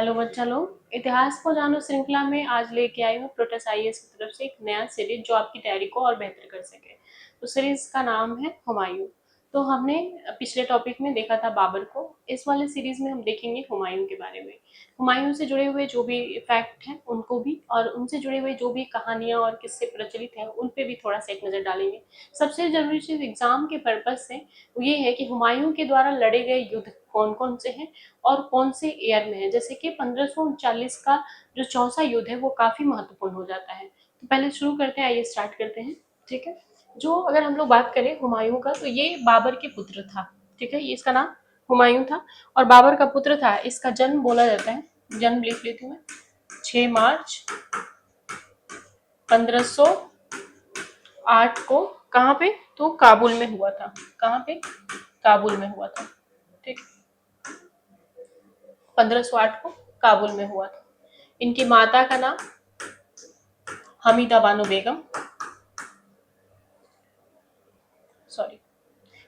Hello बच्चा लोग, इतिहास को जानो श्रृंखला में आज लेके आई हूँ प्रोटेस आईएएस की तरफ से एक नया सीरीज जो आपकी तैयारी को और बेहतर कर सके। तो सीरीज का नाम है हुमायूं। तो हमने पिछले टॉपिक में देखा था बाबर को। इस वाले सीरीज में हम देखेंगे हुमायूं के बारे में। हुमायूं से जुड़े हुए जो भी फैक्ट हैं उनको भी, और उनसे जुड़े हुए जो भी कहानियां और किस्से प्रचलित हैं उन पे भी थोड़ा सा एक नजर डालेंगे। सबसे जरूरी चीज एग्जाम के पर्पज से ये है कि हुमायूं के द्वारा लड़े गए युद्ध कौन कौन से हैं और कौन से ईयर में है। जैसे कि 1539 का जो चौसा युद्ध है वो काफी महत्वपूर्ण हो जाता है। तो पहले शुरू करते हैं, आइए स्टार्ट करते हैं। ठीक है, जो अगर हम लोग बात करें हुमायूं का, तो ये बाबर के पुत्र था। ठीक है, ये इसका नाम हुमायूं था और बाबर का पुत्र था। इसका जन्म बोला जाता है, जन्म लिख लेती हूँ मैं, 6 मार्च 1508 को। कहाँ पे? तो काबुल में हुआ था। कहाँ पे? काबुल में हुआ था। ठीक, 1508 को काबुल में हुआ था। इनकी माता का नाम हमीदा बानो बेगम, सॉरी,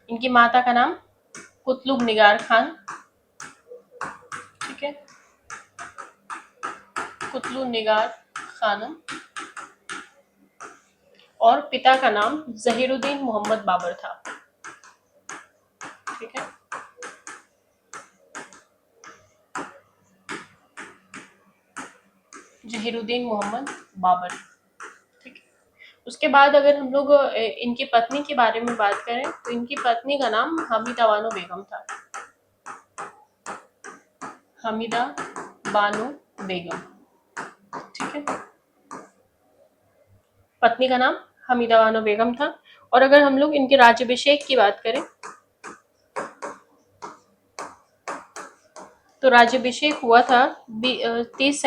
इनकी माता का नाम कुतलुब निगार खान। ठीक है, कुतलुब निगार खानम। और पिता का नाम जहीरुद्दीन मोहम्मद बाबर था। ठीक है, जहीरुद्दीन मोहम्मद बाबर। ठीक है, उसके बाद अगर हम लोग इनकी पत्नी के बारे में बात करें तो इनकी पत्नी का नाम हमीदा बानो बेगम था। हमीदा बानो बेगम। ठीक है, पत्नी का नाम हमीदा बानो बेगम था। और अगर हम लोग इनके राज्याभिषेक की बात करें तो राज्याभिषेक हुआ था 30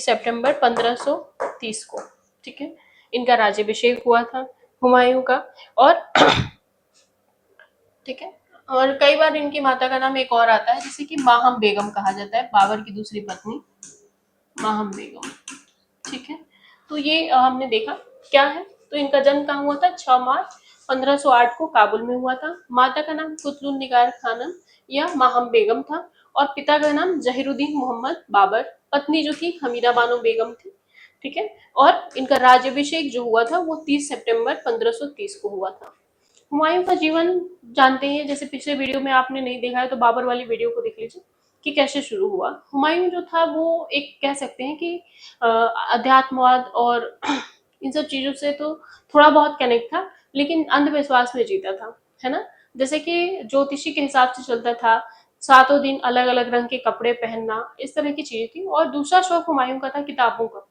सितंबर 1530 को। ठीक है, इनका राज्याभिषेक हुआ था हुमायूं का। और ठीक है, और कई बार इनकी माता का नाम एक और आता है जिसे कि माहम बेगम कहा जाता है, बाबर की दूसरी पत्नी माहम बेगम। ठीक है, तो ये हमने देखा क्या है। तो इनका जन्म कहाँ हुआ था? 6 मार्च 1508 को काबुल में हुआ था। माता का नाम कुतलुन निगार खानम या माहम बेगम था और पिता का नाम जहीरुद्दीन मोहम्मद बाबर। पत्नी जो थी हमीदा बानो बेगम थी। ठीक है, और इनका राज्याभिषेक जो हुआ था वो 30 सितंबर 1530 को हुआ था। हुमायूं का जीवन जानते हैं, जैसे पिछले वीडियो में आपने नहीं देखा है तो बाबर वाली वीडियो को देख लीजिए कि कैसे शुरू हुआ। हुमायूं जो था वो एक कह सकते हैं कि अध्यात्मवाद और इन सब चीजों से तो थोड़ा बहुत कनेक्ट था, लेकिन अंधविश्वास में जीता था, है ना। जैसे कि ज्योतिषी के हिसाब से चलता था, सातों दिन अलग अलग रंग के कपड़े पहनना, इस तरह की चीजें थी। और दूसरा शौक हुमायूं का था किताबों का।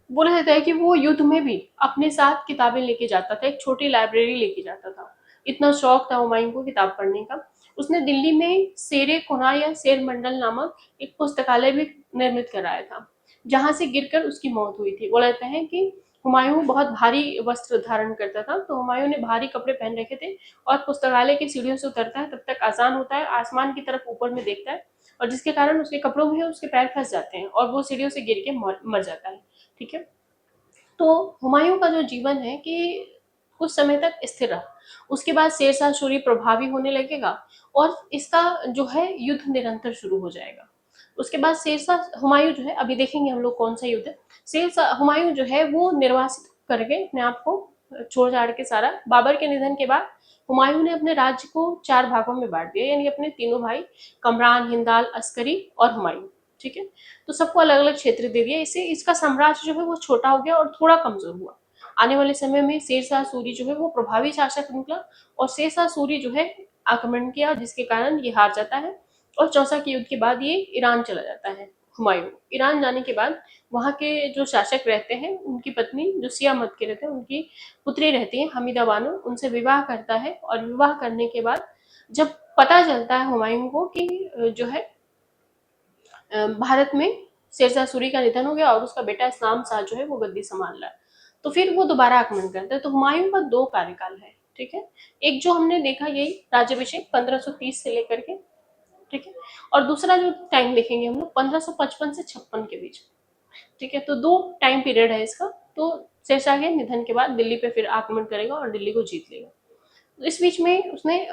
बोला जाता है कि वो युद्ध में भी अपने साथ किताबें लेके जाता था, एक छोटी लाइब्रेरी लेके जाता था। इतना शौक था हुमायूं को किताब पढ़ने का। उसने दिल्ली में शेरे कुना या शेर मंडल नामक एक पुस्तकालय भी निर्मित कराया था, जहां से गिरकर उसकी मौत हुई थी। बोला जाता है कि हुमायूं बहुत भारी वस्त्र धारण करता था, तो हुमायूं ने भारी कपड़े पहन रखे थे और पुस्तकालय की सीढ़ियों से उतरता है तब तक आसान होता है, आसमान की तरफ ऊपर में देखता है, और जिसके कारण उसके कपड़ों में उसके पैर फंस जाते हैं और वो सीढ़ियों से गिर के मर जाता है। ठीक है, तो हुमायूं का जो जीवन है कि कुछ समय तक स्थिर रहा। उसके बाद शेरशाह सूरी प्रभावी होने लगेगा और इसका जो है युद्ध निरंतर शुरू हो जाएगा। उसके बाद शेरशाह हुमायूं जो है, अभी देखेंगे हम लोग कौन सा युद्ध है। शेरशाह हुमायूं जो है वो निर्वासित करके अपने आप को छोड़ छाड़ के सारा, बाबर के निधन के बाद हुमायूं ने अपने राज्य को 4 भागों में बांट दिया, यानी अपने तीनों भाई कमरान, हिंदाल, अस्करी और हुमायूं। ठीक है, तो सबको अलग अलग क्षेत्र दे दिया। इससे इसका साम्राज्य जो है वो छोटा हो गया और थोड़ा कमजोर हुआ। आने वाले समय में शेरशाह सूरी जो है वो प्रभावी शासक निकला और शेरशाह सूरी जो है आक्रमण किया, जिसके कारण ये हार जाता है और चौसा के युद्ध के बाद ये ईरान चला जाता है। हुमायूं ईरान जाने के बाद वहाँ के जो शासक रहते हैं, उनकी पत्नी जो शिया मत के रहते हैं, उनकी पुत्री रहती है हमीदा बानो, उनसे विवाह करता है। और विवाह करने के बाद जब पता चलता है हुमायूं को कि जो है भारत में शेरशाह सूरी का निधन हो गया और उसका बेटा इस्लाम शाह जो है वो गद्दी संभाल रहा है, तो फिर वो दोबारा आक्रमण करता है। तो हुमायूं का 2 कार्यकाल है। ठीक है, एक जो हमने देखा यही राज्याभिषेक 1530 से लेकर के। ठीक है, और दूसरा जो टाइम देखेंगे हम लोग 1555 से 56 के बीच। ठीक है, तो 2 टाइम पीरियड है इसका। तो शेरशाह के निधन के बाद दिल्ली पे फिर आक्रमण करेगा और दिल्ली को जीत लेगा। तो इस बीच में उसने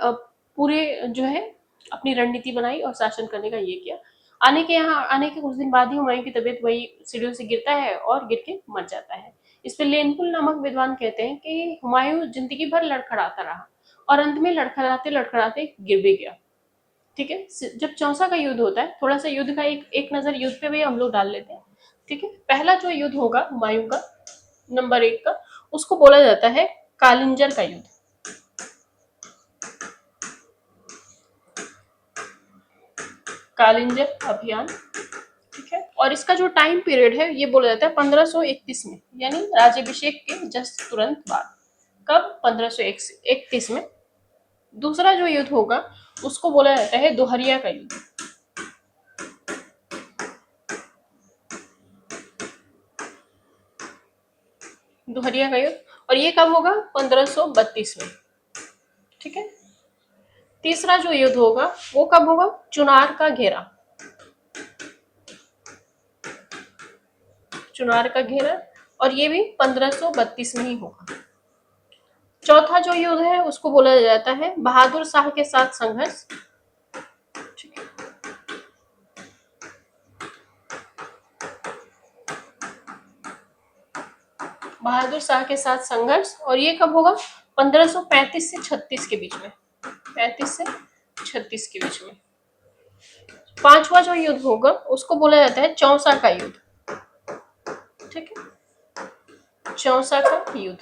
पूरे जो है अपनी रणनीति बनाई और शासन करने का ये किया। आने के कुछ दिन बाद ही हुमायूं की तबीयत वही सीढ़ियों से गिरता है और गिर के मर जाता है। इस पे लेनपुल नामक विद्वान कहते हैं कि हुमायूं जिंदगी भर लड़खड़ाता रहा और अंत में लड़खड़ाते लड़खड़ाते गिर भी गया। ठीक है, जब चौसा का युद्ध होता है, थोड़ा सा युद्ध का एक नजर युद्ध पे भी हम लोग डाल लेते हैं। ठीक है, पहला जो युद्ध होगा हुमायूं का, नंबर 1 का, उसको बोला जाता है कालिंजर का युद्ध। कालिंजर अभियान। ठीक है, और इसका जो टाइम पीरियड है ये बोला जाता है 1531 में, यानी राज्याभिषेक के जस्ट तुरंत बाद। कब? 1531 में। दूसरा जो युद्ध होगा उसको बोला जाता है दोहरिया का युद्ध। दोहरिया का युद्ध, और ये कब होगा? 1532 में। ठीक है, तीसरा जो युद्ध होगा वो कब होगा? चुनार का घेरा। चुनार का घेरा, और ये भी 1532 में ही होगा। चौथा जो युद्ध है उसको बोला जाता है बहादुर शाह के साथ संघर्ष। बहादुर शाह के साथ संघर्ष, और ये कब होगा? 1535 से 36 के बीच में। 35 से 36 के बीच में। पांचवा जो युद्ध होगा उसको बोला जाता है चौसा का युद्ध। ठीक है, चौसा का युद्ध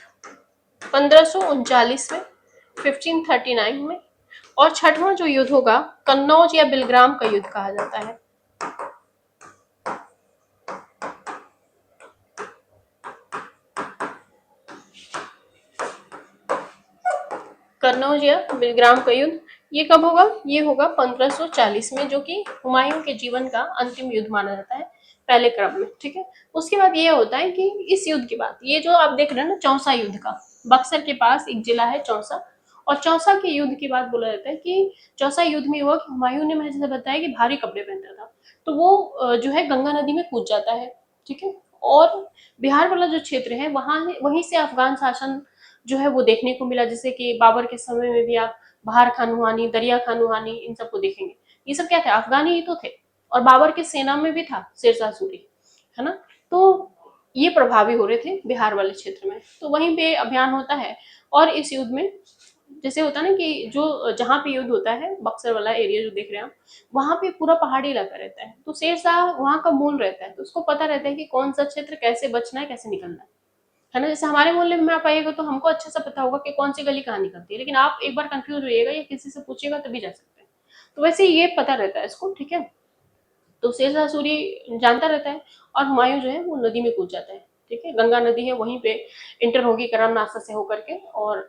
1539 में, 1539 में। और छठवां जो युद्ध होगा कन्नौज या बिलग्राम का युद्ध कहा जाता है। कन्नौज या बिलग्राम का युद्ध, ये कब होगा? ये होगा 1540 में, जो कि हुमायूं के जीवन का अंतिम युद्ध माना जाता है पहले क्रम में। ठीक है, उसके बाद ये होता है कि इस युद्ध के बाद, ये जो आप देख रहे हैं ना चौसा युद्ध का, बक्सर के पास एक जिला है चौसा, और चौसा के युद्ध के बाद बोला जाता है कि चौसा युद्ध में हुआ कि हुमायूं ने, मैंने जैसे बताया कि भारी कपड़े पहनता था, तो वो जो है गंगा नदी में कूद जाता है। ठीक है, और बिहार वाला जो क्षेत्र है वहां, वहीं से अफगान शासन जो है वो देखने को मिला, जैसे कि बाबर के समय में भी आप बहार खान रुहानी, दरिया खान रुहानी, इन सबको देखेंगे। ये सब क्या थे? अफगानी ही तो थे, और बाबर के सेना में भी था शेरशाह सूरी, है ना। तो ये प्रभावी हो रहे थे बिहार वाले क्षेत्र में, तो वहीं पे अभियान होता है। और इस युद्ध में जैसे होता है ना कि जो जहाँ पे युद्ध होता है, बक्सर वाला एरिया जो देख रहे हैं आप, वहां पे पूरा पहाड़ी इलाका रहता है, तो शेरशाह वहां का मूल रहता है, तो उसको पता रहता है कि कौन सा क्षेत्र कैसे बचना है, कैसे निकलना है ना। जैसे हमारे मोहल्ले में आप आइएगा तो हमको अच्छे से पता होगा कि कौन सी गली कहाँ निकलती है, लेकिन आप एक बार कंफ्यूज होइएगा या किसी से पूछिएगा तभी जा सकते हैं। तो वैसे ये पता रहता है इसको। ठीक है, तो शेरशाह सूरी जानता रहता है, और हुमायूं जो है वो नदी में कूद जाता है। ठीक है, गंगा नदी है वहीं पे इंटर होगी करम नासा से होकर के, और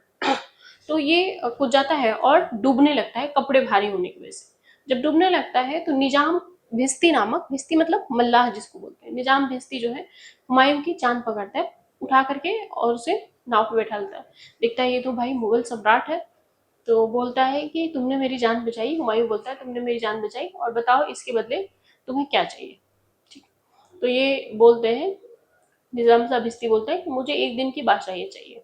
तो ये कूद जाता है और डूबने लगता है कपड़े भारी होने की वजह से। जब डूबने लगता है तो निजाम भिस्ती नामक, भिस्ती मतलब मल्लाह जिसको बोलते हैं, निजाम भिस्ती जो है हुमायूं की जान पकड़ता है उठा करके, और उसे नाव पे बैठा लेता है। देखता है ये तो भाई मुगल सम्राट है, तो बोलता है कि तुमने मेरी जान बचाई। हुमायूं बोलता है तुमने मेरी जान बचाई, और बताओ इसके बदले तुम्हें क्या चाहिए। ठीक, तो ये बोलते हैं, निजाम साहब भिस्ती बोलता है कि मुझे एक दिन की बादशाही चाहिए।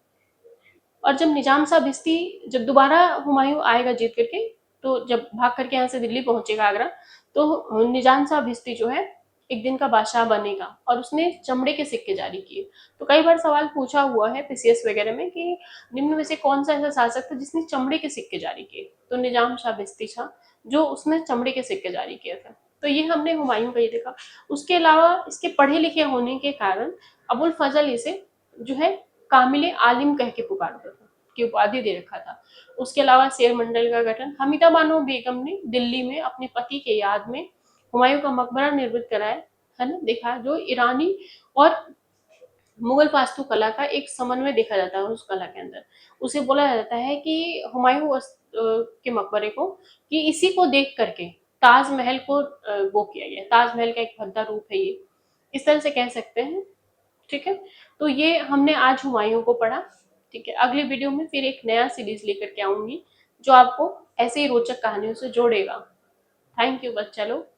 और जब निजाम साहब भिस्ती, जब दोबारा हुमायूं आएगा जीत करके, तो जब भाग करके यहाँ से दिल्ली पहुंचेगा आगरा, तो निजाम साहब भिस्ती जो है एक दिन का बादशाह बनेगा, और उसने चमड़े के सिक्के जारी किए। तो कई बार सवाल पूछा हुआ है पीसीएस वगैरह में कि निम्न में से कौन सा ऐसा शासक था जिसने चमड़े के सिक्के जारी किए, तो निजाम शाह भिस्ती था, जो उसने चमड़े के सिक्के जारी किए थे। तो ये हमने हुमायूं का ये देखा। उसके अलावा इसके पढ़े लिखे होने के कारण अबुल फजल इसे जो है कामिल आलिम कह के पुकारता था, की उपाधि दे रखा था। उसके अलावा शेर मंडल का गठन हमीदा बानो बेगम ने दिल्ली में अपने पति के याद में हुमायूं का मकबरा निर्मित कराया, है ना, देखा, जो ईरानी और मुगल वास्तु कला का एक समन्वय देखा जाता है उस कला के अंदर। उसे बोला जाता है कि हुमायूं के मकबरे को, कि इसी को देख करके ताजमहल को वो किया गया। ताजमहल का एक भद्दा रूप है ये, इस तरह से कह सकते हैं। ठीक है, तो ये हमने आज हुमायूं को पढ़ा। ठीक है, अगले वीडियो में फिर एक नया सीरीज लेकर के आऊंगी जो आपको ऐसे ही रोचक कहानियों से जोड़ेगा। थैंक यू बच्चा लोग।